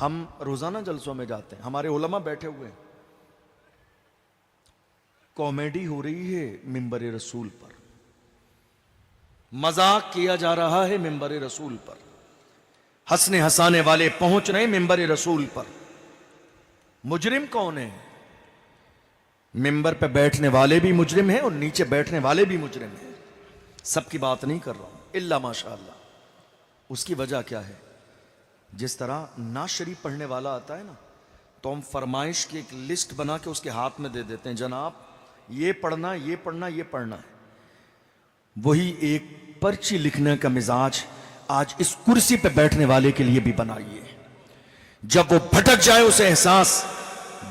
ہم روزانہ جلسوں میں جاتے ہیں, ہمارے علماء بیٹھے ہوئے ہیں, کامیڈی ہو رہی ہے منبر رسول پر, مذاق کیا جا رہا ہے منبر رسول پر, ہنسنے ہنسانے والے پہنچ رہے ہیں منبر رسول پر. مجرم کون ہے؟ منبر پہ بیٹھنے والے بھی مجرم ہیں اور نیچے بیٹھنے والے بھی مجرم ہیں. سب کی بات نہیں کر رہا ہوں, الا ماشاء اللہ. اس کی وجہ کیا ہے؟ جس طرح نعت شریف پڑھنے والا آتا ہے نا, تو ہم فرمائش کی ایک لسٹ بنا کے اس کے ہاتھ میں دے دیتے ہیں, جناب یہ پڑھنا, یہ پڑھنا, یہ پڑھنا ہے. وہی ایک پرچی لکھنے کا مزاج آج اس کرسی پہ بیٹھنے والے کے لیے بھی بنائیے. جب وہ بھٹک جائے اسے احساس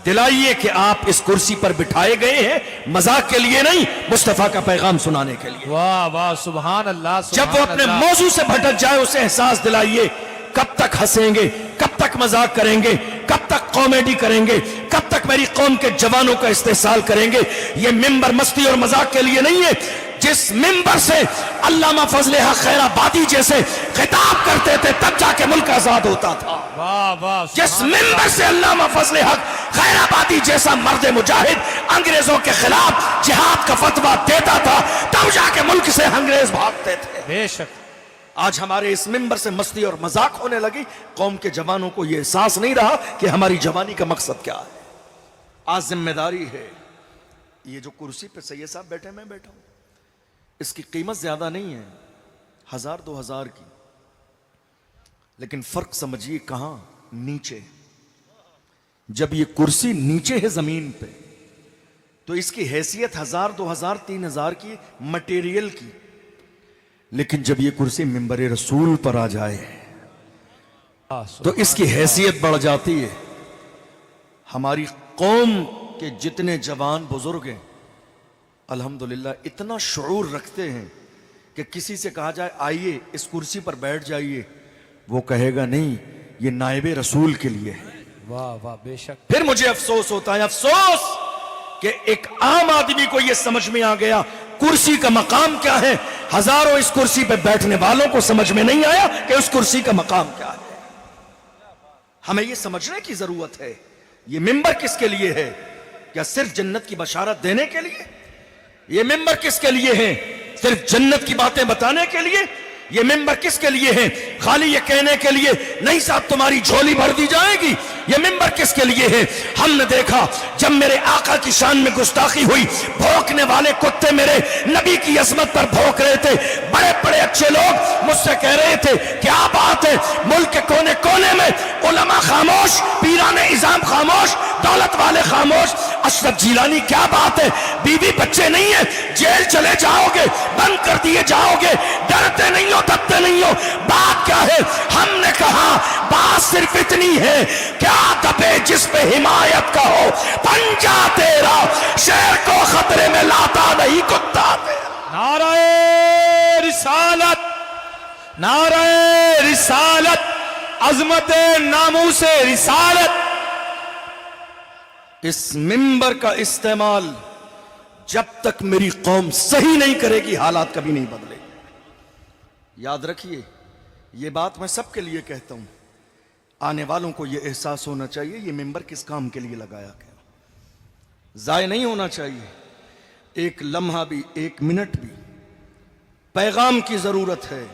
دلائیے کہ آپ اس کرسی پر بٹھائے گئے ہیں مذاق کے لیے نہیں, مصطفیٰ کا پیغام سنانے کے لیے. واہ واہ, سبحان اللہ. جب وہ اپنے موضوع سے بھٹک جائے اسے احساس دلائیے, کب تک ہنسیں گے, کب تک مذاق کریں گے, کب تک کامیڈی کریں گے, کب تک میری قوم کے جوانوں کا استحصال کریں گے. یہ ممبر مستی اور مذاق کے لیے نہیں ہے. جس ممبر سے علامہ فضل حق خیر آبادی جیسے خطاب کرتے تھے تب جا کے ملک آزاد ہوتا تھا. واہ واہ, جس ممبر سے علامہ فضل حق خیر آبادی جیسا مرد مجاہد انگریزوں کے خلاف جہاد کا فتویٰ دیتا تھا تب جا کے ملک سے انگریز بھاگتے تھے. بے شک. آج ہمارے اس ممبر سے مستی اور مذاق ہونے لگی, قوم کے جوانوں کو یہ احساس نہیں رہا کہ ہماری جوانی کا مقصد کیا ہے. آج ذمہ داری ہے. یہ جو کرسی پہ سید صاحب بیٹھے, میں بیٹھا ہوں, اس کی قیمت زیادہ نہیں ہے, 1000-2000 کی, لیکن فرق سمجھیے کہاں, نیچے. جب یہ کرسی نیچے ہے زمین پہ تو اس کی حیثیت 1000-2000-3000 کی مٹیریل کی, لیکن جب یہ کرسی منبر رسول پر آ جائے تو اس کی حیثیت بڑھ جاتی ہے. ہماری قوم کے جتنے جوان بزرگ ہیں الحمدللہ اتنا شعور رکھتے ہیں کہ کسی سے کہا جائے آئیے اس کرسی پر بیٹھ جائیے, وہ کہے گا نہیں, یہ نائب رسول کے لیے ہے. واہ واہ, بے شک. پھر مجھے افسوس ہوتا ہے, افسوس کہ ایک عام آدمی کو یہ سمجھ میں آ گیا کرسی کا مقام کیا ہے, ہزاروں اس کرسی پہ بیٹھنے والوں کو سمجھ میں نہیں آیا کہ اس کرسی کا مقام کیا ہے. ہمیں یہ سمجھنے کی ضرورت ہے یہ ممبر کس کے لیے ہے. کیا صرف جنت کی بشارت دینے کے لیے؟ یہ ممبر کس کے لیے ہے؟ صرف جنت کی باتیں بتانے کے لیے؟ یہ ممبر کس کے لیے ہے؟ خالی یہ کہنے کے لیے نہیں صاحب تمہاری جھولی بھر دی جائے گی. یہ ممبر کس کے لیے ہے؟ ہم نے دیکھا جب میرے آقا کی شان میں گستاخی ہوئی, بھونکنے والے کتے میرے نبی کی عظمت پر بھونک رہے تھے. بڑے بڑے اچھے لوگ مجھ سے کہہ رہے تھے کیا بات ہے, ملک کے کونے کونے میں علماء خاموش, پیران اعظام خاموش, دولت والے خاموش, اشرف جیلانی کیا بات ہے, بیوی بچے نہیں ہیں, جیل چلے جاؤ گے, بند کر دیے جاؤ گے, ڈرتے نہیں ہو, دبتے نہیں ہو, بات کیا ہے؟ ہم نے کہا بات صرف اتنی ہے, کیا دبے جس پہ حمایت کا ہو, پنجا تیرا شیر کو خطرے میں لاتا نہیں کتا تیرا. نعرہ رسالت, نعرہ رسالت, عظمت ناموس رسالت. اس ممبر کا استعمال جب تک میری قوم صحیح نہیں کرے گی حالات کبھی نہیں بدلے. یاد رکھیے یہ بات میں سب کے لیے کہتا ہوں, آنے والوں کو یہ احساس ہونا چاہیے یہ ممبر کس کام کے لیے لگایا گیا, ضائع نہیں ہونا چاہیے. ایک لمحہ بھی, ایک منٹ بھی پیغام کی ضرورت ہے.